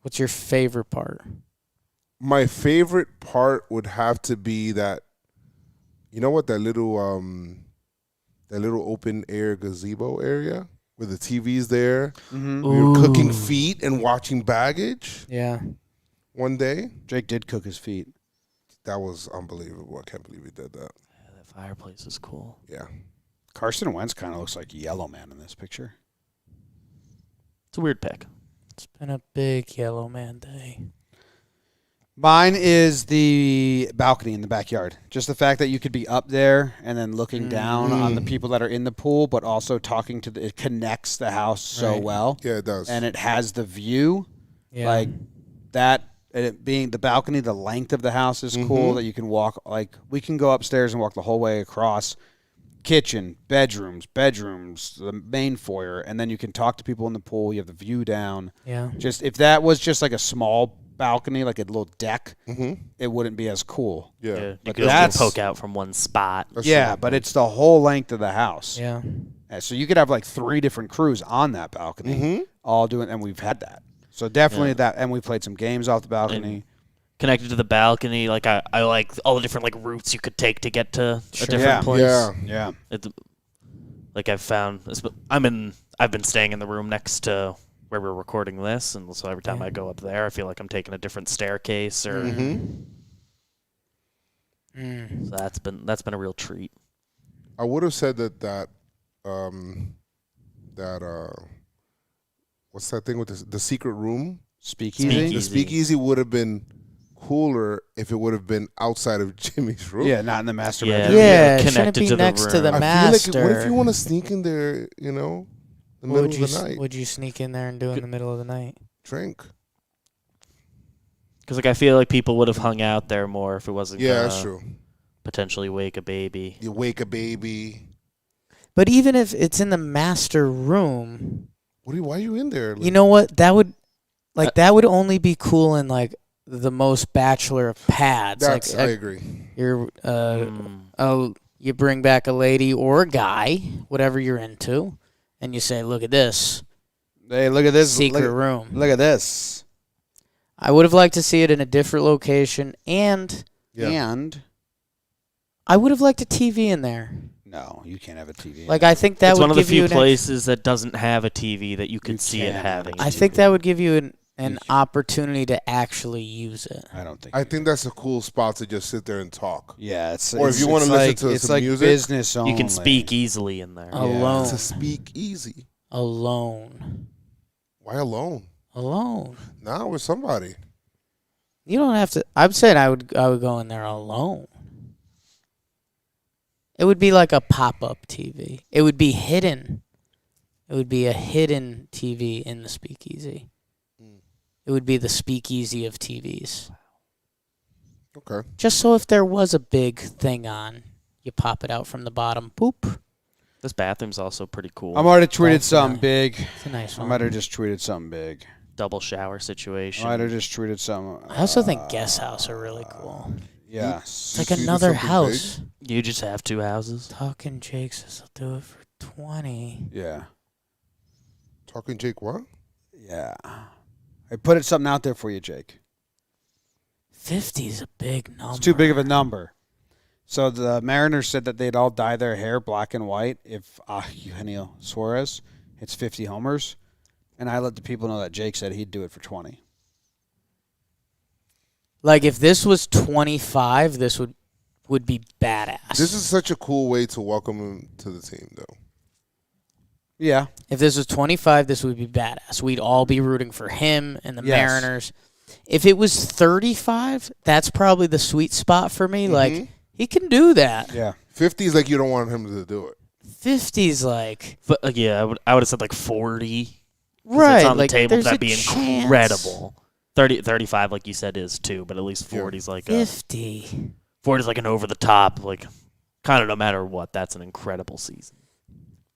What's your favorite part? My favorite part would have to be that, you know what, that little open air gazebo area where the TV's there. Mm-hmm. We were cooking feet and watching baggage. Yeah. One day. Jake did cook his feet. That was unbelievable. I can't believe he did that. Yeah, that fireplace is cool. Yeah. Carson Wentz kind of looks like Yellow Man in this picture. It's a weird pick. It's been a big yellow man day. Mine is the balcony in the backyard. Just the fact that you could be up there and then looking down on the people that are in the pool, but also talking to it connects the house so well. Yeah, it does. And it has the view. Yeah. Like that, and it being the balcony, the length of the house is cool that you can walk. Like we can go upstairs and walk the whole way across. Kitchen, bedrooms, the main foyer, and then you can talk to people in the pool. You have the view down. Yeah. Just if that was just like a small balcony, like a little deck, it wouldn't be as cool. Yeah. You But could only that's- poke out from one spot. That's Yeah, true. but it's the whole length of the house. Yeah. So you could have like 3 different crews on that balcony, all doing, and we've had that. So definitely that, and we played some games off the balcony. Connected to the balcony, like I like all the different like routes you could take to get to a different Yeah. place. Yeah. Yeah. Like I've found, I've been staying in the room next to where we're recording this, and so every time I go up there, I feel like I'm taking a different staircase, or so that's been a real treat. I would have said that what's that thing with the secret room? Speakeasy. The speakeasy would have been cooler if it would have been outside of Jimmy's room. Yeah, not in the master Yeah. bedroom. Yeah, it connected shouldn't be to the next to the room. I feel master. like what if you want to sneak in there, in the middle of the night? Would you sneak in there and do it in the middle of the night? Drink. Because like I feel like people would have hung out there more if it wasn't. Yeah, gonna that's true. Potentially wake a baby. You wake a baby. But even if it's in the master room, Why are you in there? you know what? That would only be cool in like the most bachelor of pads. That's, like I agree. you're you bring back a lady or a guy, whatever you're into, and you say, "Look at this Hey, look at this secret room." Look at this. I would have liked to see it in a different location, and Yeah. And I would have liked a TV in there. no, you can't have a TV. Like I think that It's would one of the give you few an places that doesn't have a TV that you You could see it can't have having. a I a think TV. that would give you an opportunity to actually use it. I don't think. I think that's a cool spot to just sit there and talk. Yeah, it's. Or if it's- you wanna it's listen like, to it's some like music, business only. You can speak easily in there. Alone. To speak easy. Alone. Why alone? Alone. Now with somebody. You don't have to. I'm saying I would go in there alone. It would be like a pop-up TV. It would be hidden. It would be a hidden TV in the speakeasy. It would be the speakeasy of TVs. Okay. Just so if there was a big thing on, you pop it out from the bottom. Boop. This bathroom's also pretty cool. I might have tweeted That's something nice. big. It's a nice I one. might have just tweeted something big. Double shower situation. I might have just tweeted something. I also think guest house are really cool. Yeah. It's like You do another something house. You just have 2 houses. Talking Jake says I'll do it for 20. Yeah. Talking Jake what? Yeah. I put something out there for you, Jake. 50 is a big number. It's too big of a number. So the Mariners said that they'd all dye their hair black and white if Eugenio Suarez hits 50 homers. And I let the people know that Jake said he'd do it for 20. Like if this was 25, this would be badass. This is such a cool way to welcome him to the team, though. Yeah. If this was 25, this would be badass. We'd all be rooting for him and the Yes. Mariners. If it was 35, that's probably the sweet spot for me. Like he can do that. Yeah. 50 is like you don't want him to do it. 50's like But yeah, I would have said like 40. 'Cause right. It's on like the table. there's That'd a be chance. incredible. 35, like you said, is too, but at least 40's like 50. 40's like an over the top, like kind of no matter what. That's an incredible season.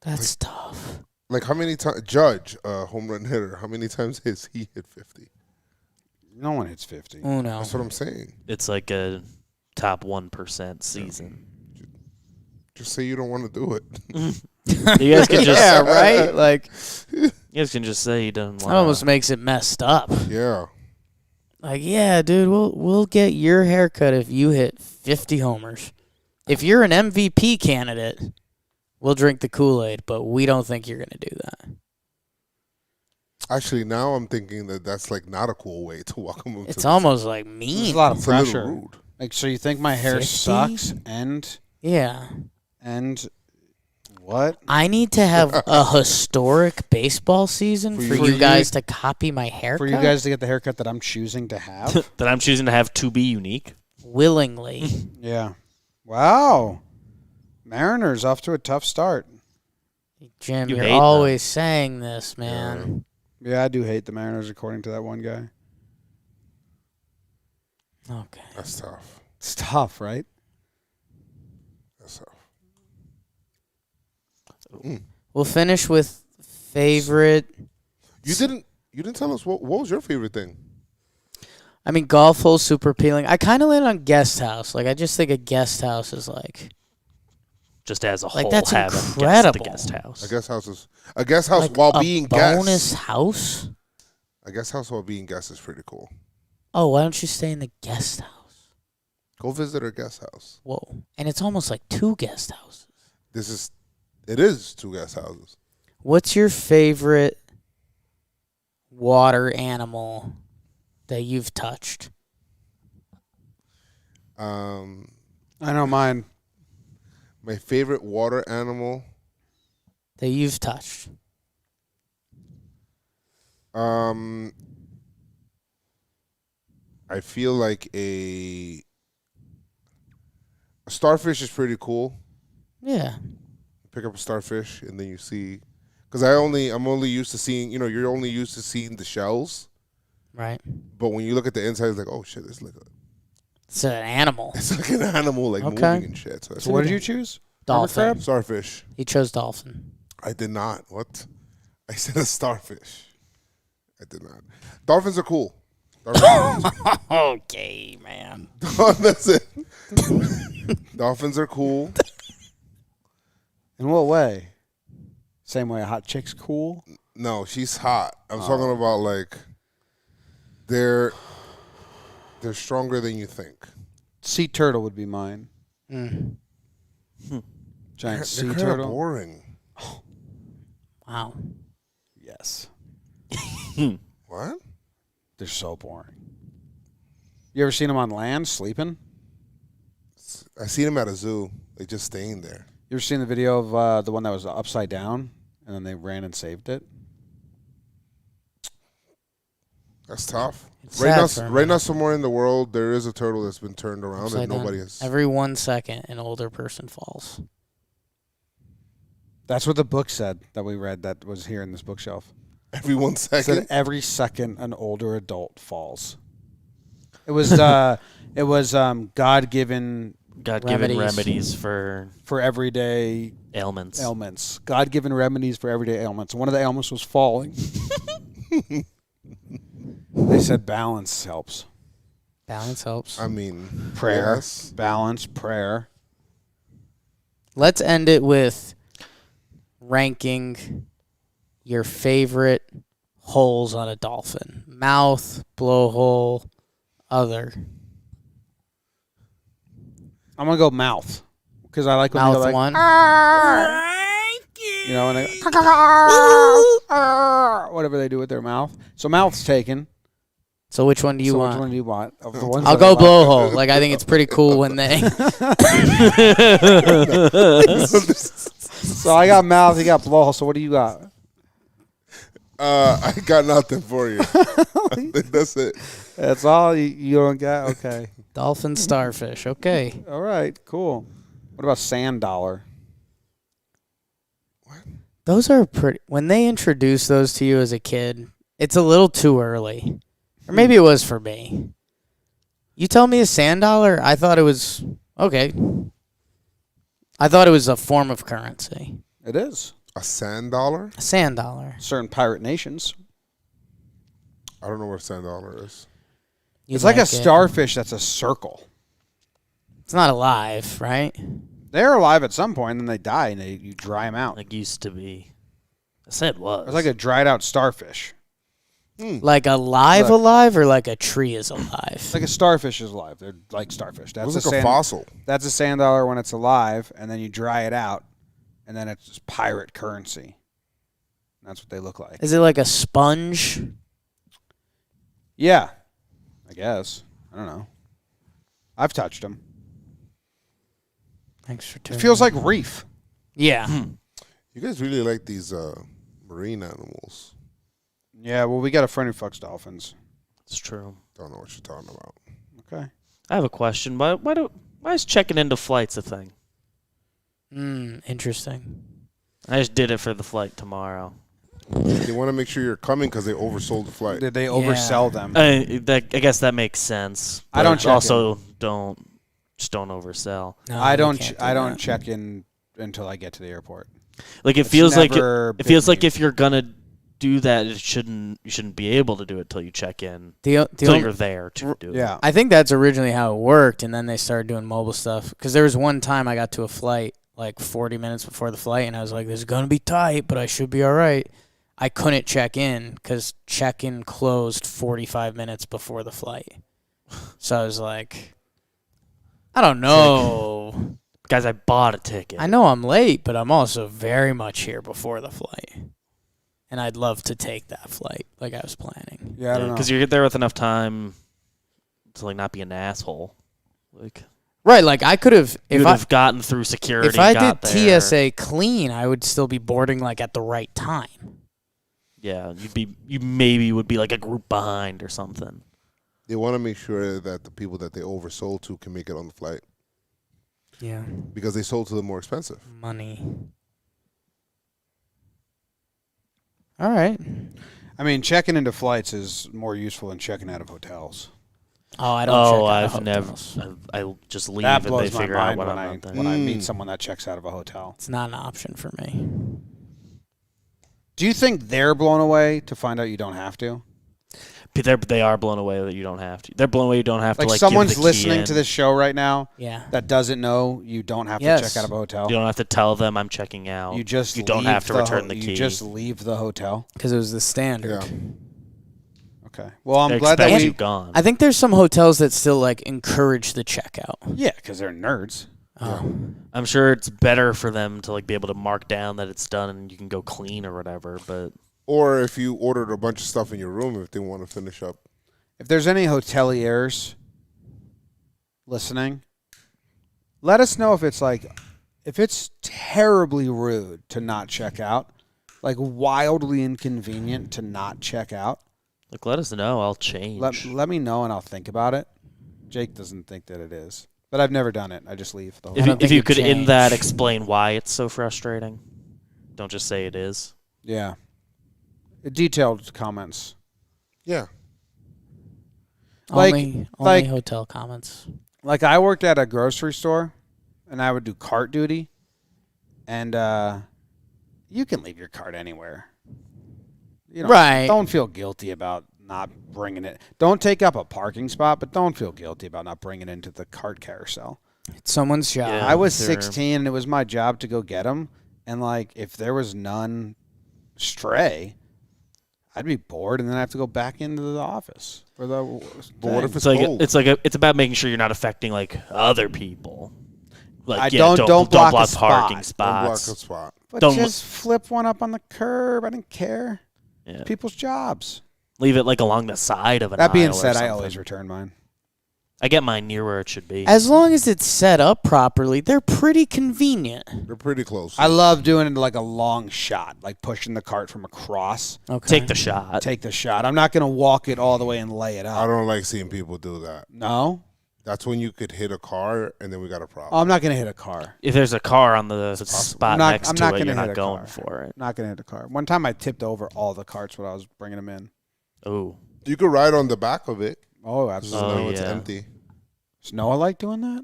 That's tough. Like how many times Judge, home run hitter? How many times has he hit 50? No one hits 50. Uno. That's what I'm saying. It's like a top 1% season. Just say you don't want to do it. You guys can just yeah, right? Like you guys can just say you don't want. that almost makes it messed up. Yeah. Like, yeah, dude, we'll get your haircut if you hit 50 homers. If you're an MVP candidate, we'll drink the Kool-Aid, but we don't think you're going to do that. Actually, now I'm thinking that that's like not a cool way to welcome him. It's to almost like There's mean. a lot of It's a little pressure. rude. Like, so you think my hair 50? sucks and Yeah. what? I need to have a historic baseball season for For you you- guys to copy my haircut. For you guys to get the haircut that I'm choosing to have? That I'm choosing to have to be unique. willingly. Yeah. Wow. Mariners off to a tough start. Jim, You you're hate them. always saying this, man. Yeah, I do hate the Mariners, according to that one guy. Okay. That's tough. It's tough, right? That's tough. We'll finish with favorite. You didn't tell us what was your favorite thing? I mean, golf hole's super appealing. I kind of land on guest house. Like, I just think a guest house is like. Just as a Like, whole, that's have incredible. the guest house. A guest house is a guest house Like while a being bonus guest. house. A guest house while being guest is pretty cool. Oh, why don't you stay in the guest house? Go visit a guest house. Whoa, and it's almost like 2 guest houses. It is 2 guest houses. What's your favorite water animal that you've touched? I know mine. My favorite water animal. That you've touched. I feel like a starfish is pretty cool. Yeah. Pick up a starfish and then you see, because I'm only used to seeing, you're only used to seeing the shells, Right. but when you look at the inside, it's like, oh shit, it's like It's an animal. it's like an animal like Okay. moving and shit. So that's So what did you choose? Dolphin. Starfish. He chose dolphin. I did not. What? I said a starfish. I did not. Dolphins are cool. Okay, man. That's it. Dolphins are cool. In what way? Same way a hot chick's cool? No, she's hot. I'm talking about like they're stronger than you think. Sea turtle would be mine. Mm. Giant They're sea kinda turtle. boring. Wow. Yes. What? They're so boring. You ever seen them on land sleeping? I seen them at a zoo. They just staying there. You ever seen the video of the one that was upside down and then they ran and saved it? That's tough. It's Right sad now, for him. somewhere in the world, there is a turtle that's been turned around Upside and down. nobody has. Every 1 second, an older person falls. That's what the book said that we read that was here in this bookshelf. Every 1 It said second. every second an older adult falls. It was God-given God-given Remedies. remedies for for everyday ailments. ailments. God-given remedies for everyday ailments. One of the ailments was falling. They said balance helps. Balance helps. I mean, Prayer, yes. balance, prayer. Let's end it with ranking your favorite holes on a dolphin. Mouth, blowhole, other. I'm gonna go mouth because I like when they Mouth go like, one. you know, and they whatever they do with their mouth. So mouth's taken. So which one do you So want? which one do you want? Of the ones I'll that go I like. blowhole. Like, I think it's pretty cool when they. So I got mouth. You got blowhole. So what do you got? I got nothing for you. I think that's it. That's all you don't got. Okay. Dolphin, starfish. Okay. All right. Cool. What about sand dollar? Those are pretty. When they introduced those to you as a kid, it's a little too early. Or maybe it was for me. You tell me a sand dollar, I thought it was. Okay. I thought it was a form of currency. It is. A sand dollar? A sand dollar. Certain pirate nations. I don't know what a sand dollar is. You'd It's like a it. starfish that's a circle. It's not alive, right? They're alive at some point, and then they die, and you dry them out. Like used to be. I said was. It's like a dried out starfish. Like alive, Look. alive, or like a tree is alive? Like a starfish is alive. They're like starfish. It That's was like a fossil. That's a sand dollar when it's alive, and then you dry it out, and then it's just pirate currency. That's what they look like. Is it like a sponge? Yeah, I guess. I don't know. I've touched them. Thanks for It tuning feels in. like reef. Yeah. You guys really like these marine animals. Yeah, well, we got a friend who fucks dolphins. It's true. Don't know what you're talking about. Okay. I have a question. Why is checking into flights a thing? Interesting. I just did it for the flight tomorrow. They want to make sure you're coming because they oversold the flight. Did they oversell them? I guess that makes sense. I don't but check also don't oversell. No, I we don't. can't do I don't that. check in until I get to the airport. Like it It's feels like never it feels been like me. if you're gonna do that, you shouldn't be able to do it till you check in. The Till only- you're there to do it. Yeah. I think that's originally how it worked, and then they started doing mobile stuff. Because there was one time I got to a flight like 40 minutes before the flight, and I was like, "This is gonna be tight, but I should be all right." I couldn't check in because check-in closed 45 minutes before the flight. So I was like, I don't know. Guys, I bought a ticket. I know I'm late, but I'm also very much here before the flight. And I'd love to take that flight like I was planning. Yeah, I don't know. Because you get there with enough time to like not be an asshole. Like Right, like I could have you if would I have gotten through security. if I got did there. TSA clean, I would still be boarding like at the right time. Yeah, you maybe would be like a group behind or something. They want to make sure that the people that they oversold to can make it on the flight Yeah. because they sold to them more expensive. Money. All right. I mean, checking into flights is more useful than checking out of hotels. Oh, I don't check out I've of never. hotels. I just leave That and they blows my figure out mind what when I'm I not there. when I meet someone that checks out of a hotel. It's not an option for me. Do you think they're blown away to find out you don't have to? They are blown away that you don't have to. They're blown away you don't have Like to. Like someone's give the key listening in. to this show right now Yeah. that doesn't know you don't have to Yes. check out of a hotel. You don't have to tell them I'm checking out. You just you don't leave have to the return the You key. just leave the hotel. Because it was the standard. Yeah. Okay. Well, I'm They glad that expect we. you gone. I think there's some hotels that still like encourage the checkout. Yeah, because they're nerds. Oh. I'm sure it's better for them to like be able to mark down that it's done and you can go clean or whatever. But Or if you ordered a bunch of stuff in your room, if they want to finish up. If there's any hoteliers listening, let us know if it's terribly rude to not check out, like wildly inconvenient to not check out. like, let us know. I'll change. Let me know and I'll think about it. Jake doesn't think that it is, but I've never done it. I just leave the I hotel. don't if think you it could in that changed. explain why it's so frustrating. Don't just say it is. Yeah. Detailed comments. Yeah. Like- only like- hotel comments. Like I worked at a grocery store and I would do cart duty, and you can leave your cart anywhere. You know, Right. Don't feel guilty about not bringing it. Don't take up a parking spot, but don't feel guilty about not bringing it into the cart carousel. It's someone's job. Yeah. I was sure. 16 and it was my job to go get them, and like if there was none stray, I'd be bored and then I have to go back into the office for the. But what if It's it's like cold? it's about making sure you're not affecting like other people. Like don't block a parking spot. Don't block a spots. spot. But don't- just flip one up on the curb. I didn't care. Yeah. People's jobs. Leave it like along the side of an That being aisle or said, I something. always return mine. I get mine near where it should be. As long as it's set up properly, they're pretty convenient. They're pretty close. I love doing it like a long shot, like pushing the cart from across. Okay. Take the shot. Take the shot. I'm not going to walk it all the way and lay it I up. don't like seeing people do that. No? That's when you could hit a car and then we got a Oh, problem. I'm not going to hit a car. If there's a car on the spot I'm not- next I'm to not it, gonna you're hit not a going car. for it. I'm not going to hit a car. One time I tipped over all the carts when I was bringing them in. Oh, You could ride on the back of it. Oh, Just absolutely. know it's yeah. empty. Does Noah like doing that?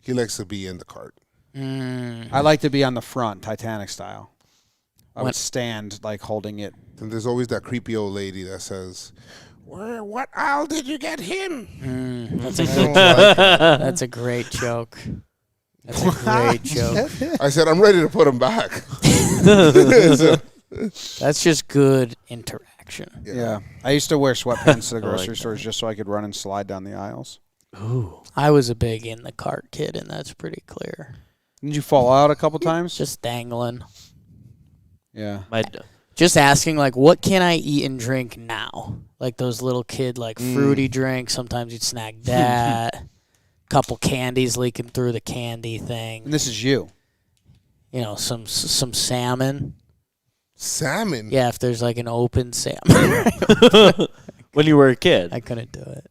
He likes to be in the cart. I like to be on the front, Titanic style. I When- would stand like holding it. And there's always that creepy old lady that says, what aisle did you get him? That's I a don't like it. that's a great joke. That's a great joke. I said, I'm ready to put him back. So, That's just good interaction. action. Yeah. I used to wear sweatpants to the I like grocery stores that. just so I could run and slide down the aisles. Ooh. I was a big in the cart kid, and that's pretty clear. Didn't you fall out a couple times? Just dangling. Yeah. Just asking, like, what can I eat and drink now? Like those little kid, like, fruity drinks. Sometimes you'd snack that. Couple candies leaking through the candy thing. And this is you. You know, some salmon. Salmon. Yeah, if there's, like, an open salmon. When you were a kid. I couldn't do it.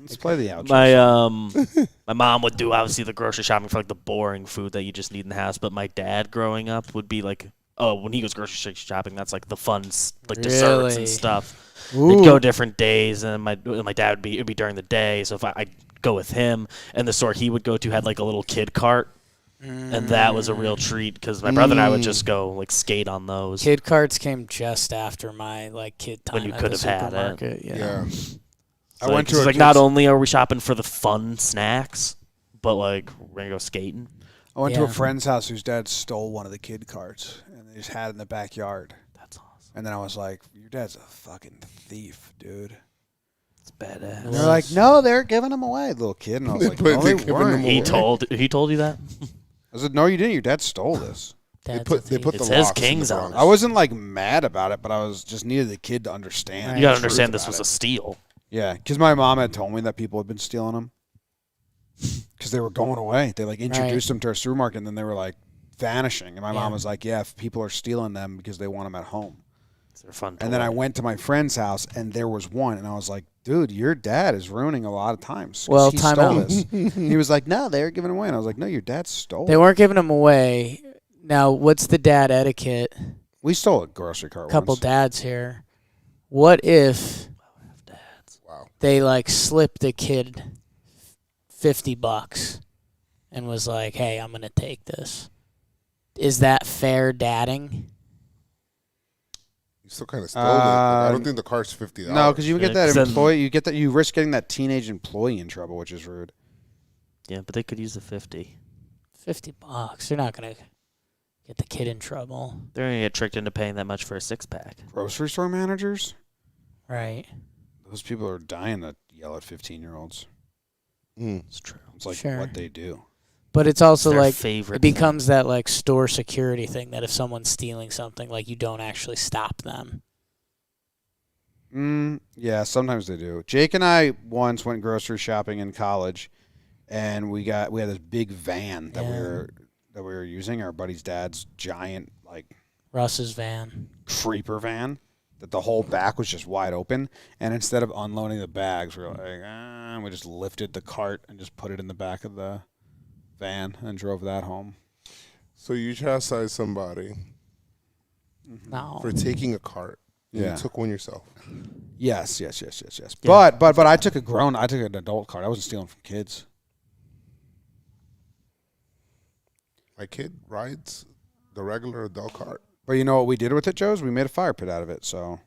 Let's play the outro. My mom would do obviously the grocery shopping for like the boring food that you just need in the house. But my dad growing up would be like, when he goes grocery shopping, that's like the fun like desserts Really? and stuff. Ooh. We'd go different days, and my dad it'd be during the day. So if I'd go with him, and the store he would go to had like a little kid cart. And that was a real treat because my brother and I would just go like skate on those. Kid carts came just after my, like, kid time When you at could the have had it. supermarket. Yeah. I went to it's a like kid's- not only are we shopping for the fun snacks, but like we're gonna go skating. I went to a Yeah. friend's house whose dad stole one of the kid carts, and they just had it in the backyard. That's awesome. And then I was like, your dad's a fucking thief, dude. It's badass. And they're like, no, they're giving them away, little kid. And I was like, no, they They're giving weren't. them He away. told you that? I said, no, you didn't. Your dad stole this. Dad's They a put thief. the It says locks in the Kings on Bronx. I wasn't like mad about it, but I was just needed the kid to understand. Right. You gotta the truth understand this about was it. a steal. Yeah, because my mom had told me that people had been stealing them because they were going away. They like introduced them to our supermarket, and then they were like vanishing. And my mom Yeah. was like, "Yeah, if people are stealing them because they want them at home." They're fun. And then I toy. went to my friend's house, and there was one, and I was like, "Dude, your dad is ruining a lot of times. 'Cause Well, he time stole out. this." He was like, "No, they're giving away," and I was like, "No, your dad stole. They it. weren't giving them away. Now, what's the dad etiquette? We stole a grocery cart. Couple once. dads here. What if Wow. they, like, slipped the kid $50 and was like, hey, I'm going to take this? Is that fair dadding? You still kind of stole it. But I Uh, don't think the car's $50. No, because you Yeah, get that 'cause then- employee. You get that. You risk getting that teenage employee in trouble, which is rude. Yeah, but they could use the 50. $50. They're not going to get the kid in trouble. They're gonna get tricked into paying that much for a 6-pack. Grocery store managers. Right. Those people are dying to yell at 15-year-olds. Mm. It's true. It's like Sure. what they do. But it's also Their like, favorite it becomes that, like, store security thing that if someone's stealing something, like, you don't actually stop them. Yeah, sometimes they do. Jake and I once went grocery shopping in college, and we had this big van that Yeah. we were using. Our buddy's dad's giant like Russ's van. creeper van that the whole back was just wide open. And instead of unloading the bags, we were like, we just lifted the cart and just put it in the back of the van and drove that home. So you chastise somebody No. for taking a cart. And Yeah. You took one yourself. Yes. Yeah. But I took I took an adult cart. I wasn't stealing from kids. My kid rides the regular adult cart. But you know what we did with it, Joe? Is we made a fire pit out of it. So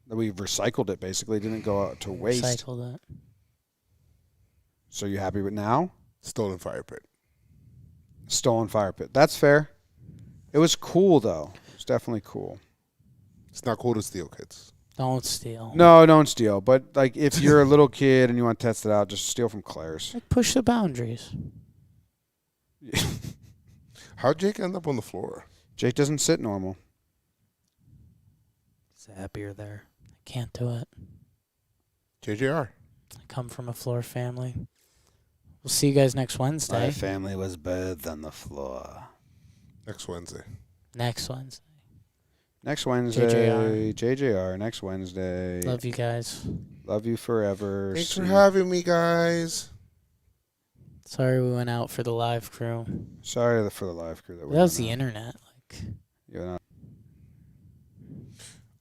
we recycled it, basically. It didn't go out to waste. Recycled it. So you happy with now? Stolen fire pit. Stolen fire pit. That's fair. It was cool, though. It was definitely cool. It's not cool to steal, kids. Don't steal. No, don't steal. But like, if you're a little kid and you want to test it out, just steal from Claire's. Like, push the boundaries. How'd Jake end up on the floor? Jake doesn't sit normal. He's happier there. I can't do it. JJR. I come from a floor family. We'll see you guys next Wednesday. My family was birthed on the floor. Next Wednesday. Next Wednesday. Next Wednesday, JJR. Next Wednesday. Love you guys. Love you forever. Thanks for See- having me, guys. Sorry we went out for the live crew. Sorry for the live crew. That was the internet. Like, You're not.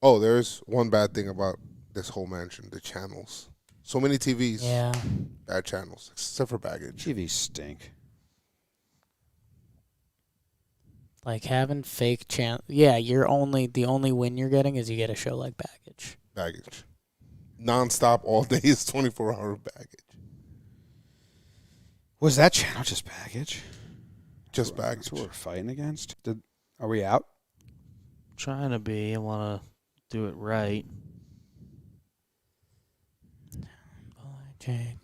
Oh, there's one bad thing about this whole mansion, the channels. So many TVs, yeah. bad channels, except for baggage. TVs stink. Like having fake channel. Yeah, the only win you're getting is you get a show like Baggage. Baggage. Non-stop, all day is 24-hour baggage. Was that channel just baggage? Just That's baggage. what we're fighting against. Are we out? Trying to be. I want to do it right. Jake.